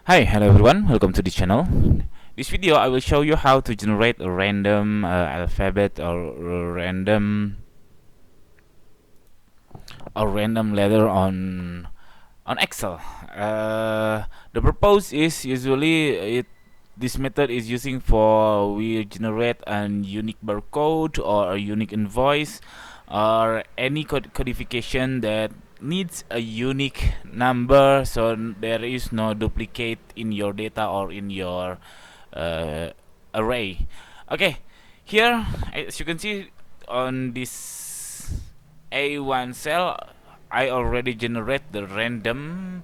Hi, hello everyone, welcome to this channel. This video I will show you how to generate a random alphabet or random letter on Excel. The purpose is usually this method is using for we generate a unique barcode or a unique invoice or any codification that needs a unique number, so there is no duplicate in your data or in your array. Okay, here as you can see on this A1 cell, I already generate the random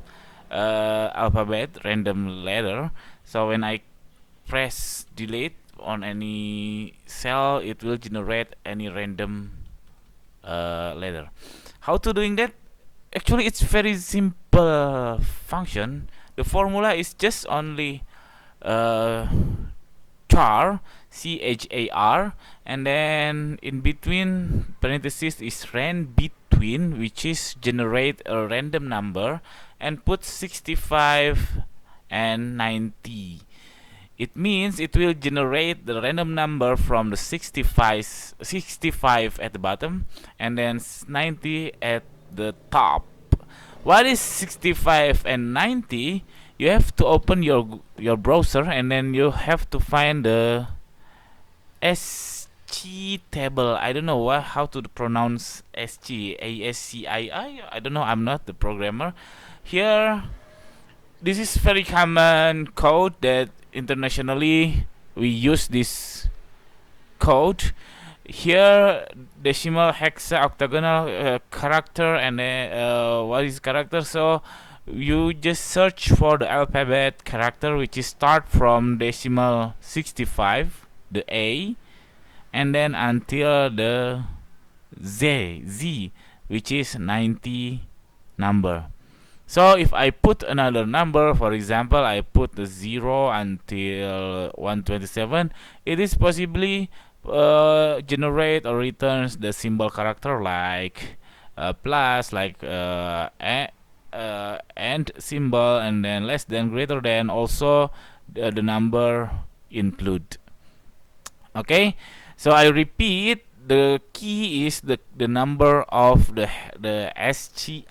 alphabet, random letter. So when I press delete on any cell, it will generate any random letter. How to doing that? Actually, it's very simple function. The formula is just only char, char, and then in between parentheses is RANDBETWEEN, which is generate a random number, and put 65 and 90. It means it will generate the random number from the 65 at the bottom and then 90 at the top. What is 65 and 90? You have to open your browser and then you have to find the ASCII Table. I don't know how to pronounce ASCII, ASCII. I don't know. I'm not the programmer. Here, this is very common code that internationally we use this code. Here decimal, hexa, octagonal, character, and what is character? So you just search for the alphabet character which is start from decimal 65, the A, and then until the Z, which is 90 number. So if I put another number, for example, I put the 0 until 127, it is possibly generate or returns the symbol character like plus, like and symbol, and then less than, greater than, also the number include. Okay, so I repeat, the key is the number of the ASCII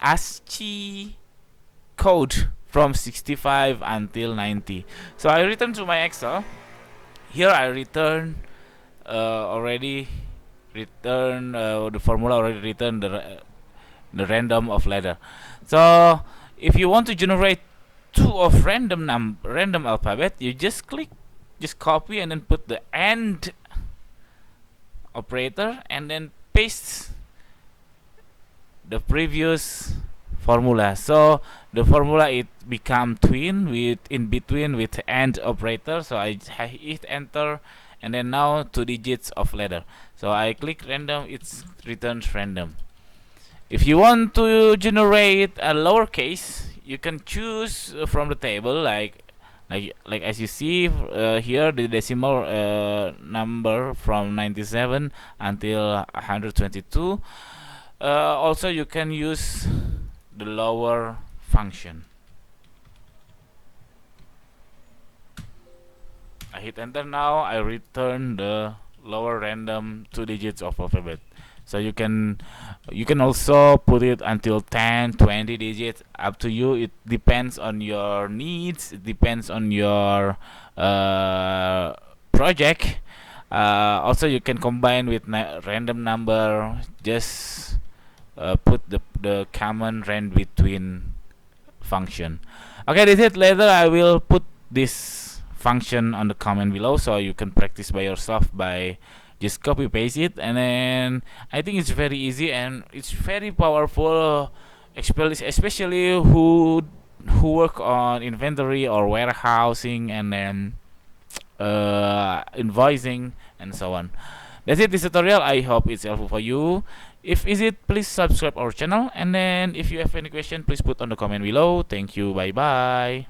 code from 65 until 90. So I return to my Excel. Here I return the formula already written, the random of letter. So if you want to generate two of random alphabet, you just copy and then put the AND operator and then paste the previous formula. So the formula it become twin with in between with AND operator. So I hit enter, and then now 2 digits of letter. So I click random, it returns random. If you want to generate a lowercase, you can choose from the table, like as you see here, the decimal number from 97 until 122. Also you can use the lower function. I hit enter now, I return the lower random 2 digits of alphabet. So you can also put it until 10, 20 digits, up to you. It depends on your needs, it depends on your project. Also you can combine with random number, just put the common RANDBETWEEN function. Okay, that's it. Later I will put this function on the comment below, so you can practice by yourself by just copy paste it, and then I think it's very easy and it's very powerful, especially who work on inventory or warehousing and then invoicing and so on. That's it, this tutorial. I hope it's helpful for you. If is it, please subscribe our channel, and then if you have any question, please put on the comment below. Thank you, bye bye.